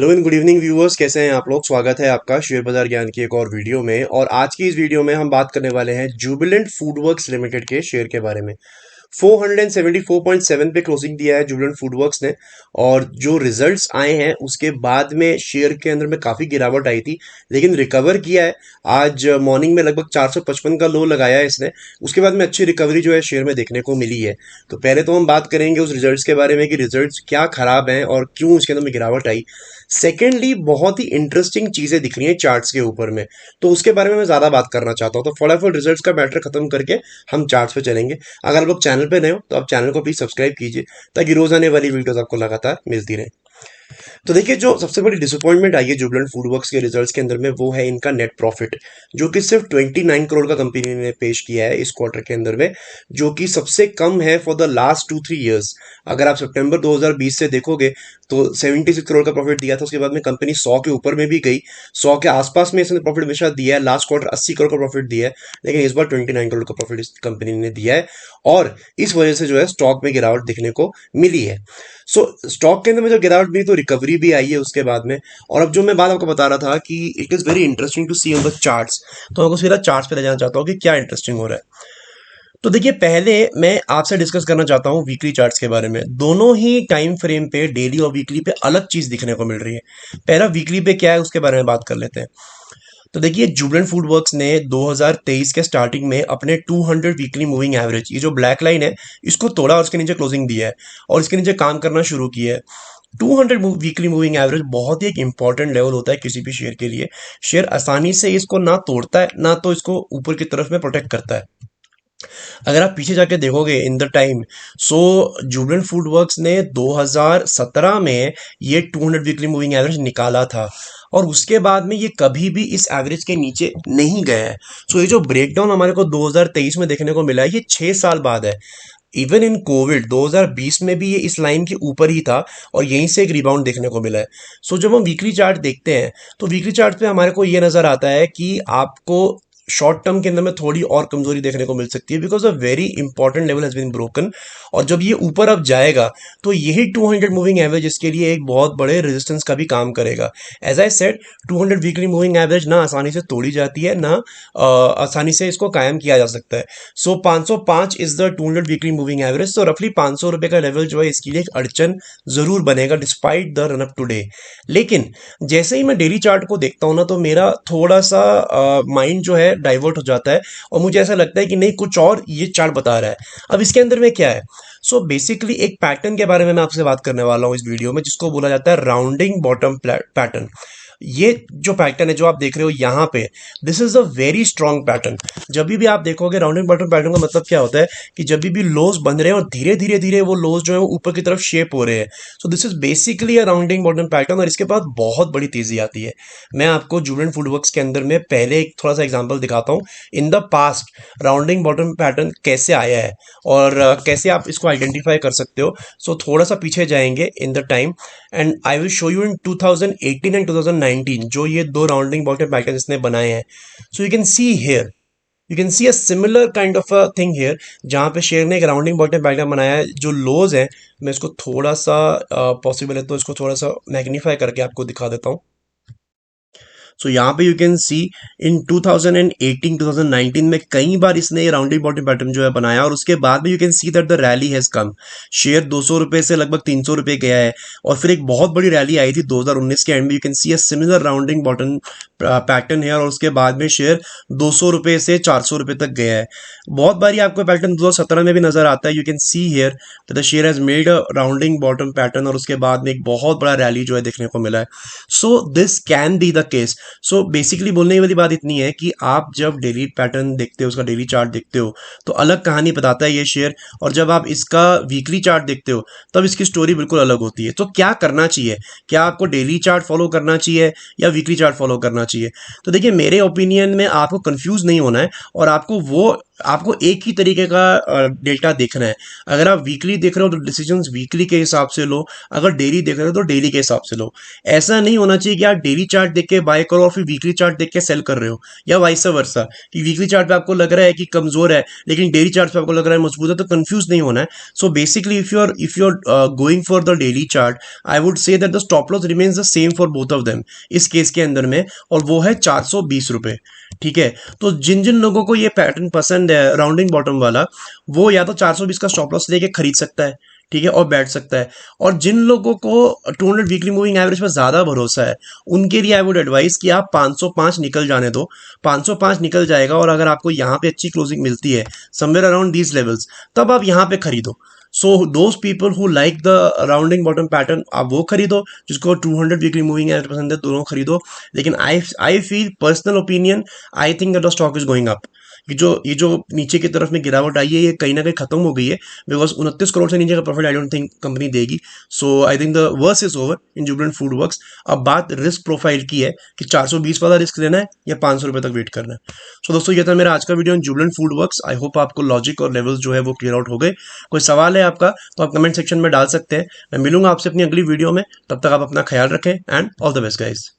Hello and good evening viewers, कैसे हैं आप लोग। स्वागत है आपका शेयर बाजार ज्ञान की एक और वीडियो में। और आज की इस वीडियो में हम बात करने वाले हैं जुबिलेंट फूडवर्क्स लिमिटेड के शेयर के बारे में। 474.7 पे क्लोजिंग दिया है जुबिलेंट फूडवर्क्स ने। और जो रिजल्ट्स आए हैं उसके बाद में शेयर के अंदर में काफ़ी गिरावट आई थी, लेकिन रिकवर किया है। आज मॉर्निंग में लगभग 455 का लो लगाया है इसने। उसके बाद में अच्छी रिकवरी जो है शेयर में देखने को मिली है। तो पहले तो हम बात करेंगे उस रिजल्ट्स के बारे में कि रिजल्ट्स क्या खराब हैं और क्यों उसके अंदर में गिरावट आई। सेकेंडली, बहुत ही इंटरेस्टिंग चीज़ें दिख रही हैं चार्ट्स के ऊपर में, तो उसके बारे में मैं ज़्यादा बात करना चाहता हूँ। तो फटाफट रिजल्ट्स का मैटर खत्म करके हम चार्ट्स पे चलेंगे। अगर आप लोग चैनल पे नए हो तो आप चैनल को प्लीज सब्सक्राइब कीजिए, ताकि रोज आने वाली वीडियोस आपको लगातार मिलती रहे। तो देखिए, जो सबसे बड़ी डिसअपॉइंटमेंट आई है जुबिलेंट फूडवर्क्स के रिजल्ट्स के अंदर में, वो है इनका नेट प्रॉफिट, जो कि सिर्फ 29 करोड़ का कंपनी ने पेश किया है इस क्वार्टर के अंदर में, जो कि सबसे कम है फॉर द लास्ट 2-3 ईयर्स। अगर आप सितंबर 2020 से देखोगे तो 76 करोड़ का प्रॉफिट दिया था। उसके बाद में कंपनी 100 के ऊपर में भी गई, 100 के आसपास में इसने प्रॉफिट हमेशा दिया है। लास्ट क्वार्टर 80 करोड़ का प्रॉफिट दिया है, लेकिन इस बार 29 करोड़ का प्रॉफिट इस कंपनी ने दिया है। और इस वजह से जो है स्टॉक में गिरावट दिखने को मिली है। सो स्टॉक के अंदर में जब गिरावट मिली तो रिकवरी भी आई है उसके बाद में। और अब जो मैं बात आपको बता रहा था कि it is very interesting to see on the charts, तो मैं आपको सीधा चार्ट्स पे ले जाना चाहता हूँ कि क्या इंटरेस्टिंग हो रहा है। तो देखिए, पहले मैं आपसे डिस्कस करना चाहता हूँ वीकली चार्ट्स के बारे में। दोनों ही टाइम फ्रेम पे, डेली और वीकली पे, अलग चीज दिखने को मिल रही है। पहला वीकली पे क्या है उसके बारे में बात कर लेते हैं। तो देखिए, जुबिलेंट फूडवर्क्स ने 2023 के स्टार्टिंग में अपने 200 वीकली मूविंग एवरेज, ये जो ब्लैक लाइन है, इसको तोड़ा और उसके नीचे क्लोजिंग दिया है और इसके नीचे काम करना शुरू किया है। 200 वीकली मूविंग एवरेज बहुत ही एक इंपॉर्टेंट लेवल होता है किसी भी शेयर के लिए। शेयर आसानी से इसको ना तोड़ता है, ना तो इसको ऊपर की तरफ में प्रोटेक्ट करता है। अगर आप पीछे जाके देखोगे in the time, so Jubilant FoodWorks ने 2017 में ये 200 वीकली मूविंग एवरेज निकाला था, और उसके बाद में ये कभी भी इस एवरेज के नीचे नहीं गया है। सो ये जो ब्रेकडाउन हमारे को 2023 में देखने को मिला है, ये 6 साल बाद है। इवन इन कोविड 2020 में भी ये इस लाइन के ऊपर ही था, और यहीं से एक रिबाउंड देखने को मिला है। सो जब हम वीकली चार्ट देखते हैं तो वीकली चार्ट पे हमारे को ये नजर आता है कि आपको शॉर्ट टर्म के अंदर में थोड़ी और कमजोरी देखने को मिल सकती है, because a very important level has been broken. और जब ये ऊपर अब जाएगा तो यही 200 मूविंग एवरेज इसके लिए एक बहुत बड़े रेजिस्टेंस का भी काम करेगा। As I said, 200 weekly moving average ना आसानी से तोड़ी जाती है, ना आसानी से इसको कायम किया जा सकता है। सो 505 is the 200 weekly moving average. तो रफली 500 रुपए का लेवल जो है इसके लिए एक अड़चन जरूर बनेगा despite the run up today. लेकिन जैसे ही मैं डेली चार्ट को देखता हूं ना, तो मेरा थोड़ा सा माइंड जो है डाइवर्ट हो जाता है, और मुझे ऐसा लगता है कि नहीं, कुछ और ये चार्ट बता रहा है। अब इसके अंदर में क्या है? सो बेसिकली एक पैटर्न के बारे में मैं आपसे बात करने वाला हूं इस वीडियो में, जिसको बोला जाता है राउंडिंग बॉटम पैटर्न। ये जो पैटर्न है जो आप देख रहे हो यहाँ पे, this is a very strong pattern. जब भी आप देखोगे राउंडिंग बॉटम पैटर्न का मतलब क्या होता है कि जब भी लोज बन रहे हैं और धीरे धीरे धीरे वो लोज जो है वो ऊपर की तरफ शेप हो रहे हैं। So this is basically a rounding bottom pattern, और इसके बाद बहुत बड़ी तेजी आती है। मैं आपको जुबिलेंट फूडवर्क्स के अंदर में पहले एक थोड़ा सा एग्जांपल दिखाता हूँ। In the past rounding bottom pattern कैसे आया है और कैसे आप इसको आइडेंटिफाई कर सकते हो। सो थोड़ा सा पीछे जाएंगे in the time, and I will show you in 2018 and 2019 जो ये दो राउंडिंग बॉटम पैटर्न इसने बनाए हैं। So you can see here, you can see a similar kind of a thing here, जहाँ पे शेयर ने एक राउंडिंग बॉटम पैटर्न बनाया है। जो लोज है, मैं इसको थोड़ा सा पॉसिबल है तो इसको थोड़ा सा मैग्नीफाई करके आपको दिखा देता हूँ। सो यहाँ पे यू कैन सी इन 2018-2019 में कई बार इसने राउंडिंग बॉटम पैटर्न जो है बनाया, और उसके बाद में you can see that the rally has come. Share 200 रुपए से लगभग 300 रुपए गया है, और फिर एक बहुत बड़ी रैली आई थी 2019 के एंड में। You can see a similar rounding bottom pattern है, और उसके बाद में शेयर 200 रुपए से 400 रुपए तक गया है। बहुत बारी आपको पैटर्न 2017 में भी नजर आता है। You can see here that the share has made a rounding bottom pattern, और उसके बाद में एक बहुत बड़ा रैली जो है देखने को मिला है। So this can be the case. So basically बोलने वाली बात इतनी है कि आप जब डेली पैटर्न देखते हो, उसका डेली चार्ट देखते हो, तो अलग कहानी बताता है ये शेयर, और जब आप इसका वीकली चार्ट देखते हो तब इसकी स्टोरी बिल्कुल अलग होती है। तो क्या करना चाहिए? क्या आपको डेली चार्ट फॉलो करना चाहिए या वीकली चार्ट फॉलो करना चाहिए? तो देखिए, मेरे ओपिनियन में आपको कंफ्यूज नहीं होना है, और आपको वो आपको एक ही तरीके का डेल्टा देखना है। अगर आप वीकली देख रहे हो तो डिसीजंस वीकली के हिसाब से लो, अगर डेली देख रहे हो तो डेली के हिसाब से लो। ऐसा नहीं होना चाहिए कि आप डेली चार्ट देख के बाय करो और फिर वीकली चार्ट देख के सेल कर रहे हो, या वाइस वर्सा कि वीकली चार्ट पे आपको लग रहा है कि कमजोर है लेकिन डेली चार्ट पे आपको लग रहा है मजबूत है, तो कंफ्यूज नहीं होना है। So basically if you are going for the daily chart, I would say that the stop loss remains the same for both of them इस केस के अंदर में, और वो है 420 रुपए। ठीक है, तो जिन जिन लोगों को ये पैटर्न पसंद है राउंडिंग बॉटम वाला, वो या तो 420 का स्टॉप लॉस लेके खरीद सकता है, ठीक है, और बैठ सकता है। और जिन लोगों को 200 वीकली मूविंग एवरेज पर ज्यादा भरोसा है, उनके लिए आई वुड एडवाइस कि आप 505 निकल जाने दो। 505 निकल जाएगा, और अगर आपको यहाँ पे अच्छी क्लोजिंग मिलती है समवेयर अराउंड दीज लेवल्स, तब आप यहाँ पे खरीदो। So those people who like the rounding bottom pattern, आप वो खरीदो। जिसको 200 वीकली मूविंग एवरेज पसंद है, दोनों खरीदो। लेकिन I feel personal opinion, I think that the stock is going up. ये जो नीचे की तरफ में गिरावट आई है, ये कहीं ना कहीं खत्म हो गई है, बिकॉज 29 करोड़ से नीचे का profit I don't think company देगी। So I think the worst is over in Jubilant Food Works. अब बात रिस्क प्रोफाइल की है कि 420 वाला रिस्क लेना है या 500 रुपए तक वेट करना है। सो दोस्तों, ये था मेरा आज का video in Jubilant Food works. I hope आपको लॉजिक और लेवल्स जो है वो क्लियर आउट हो गए। कोई सवाल है आपका तो आप कमेंट सेक्शन में डाल सकते हैं। मैं मिलूंगा आपसे अपनी अगली वीडियो में, तब तक आप अपना ख्याल रखें and all the best guys.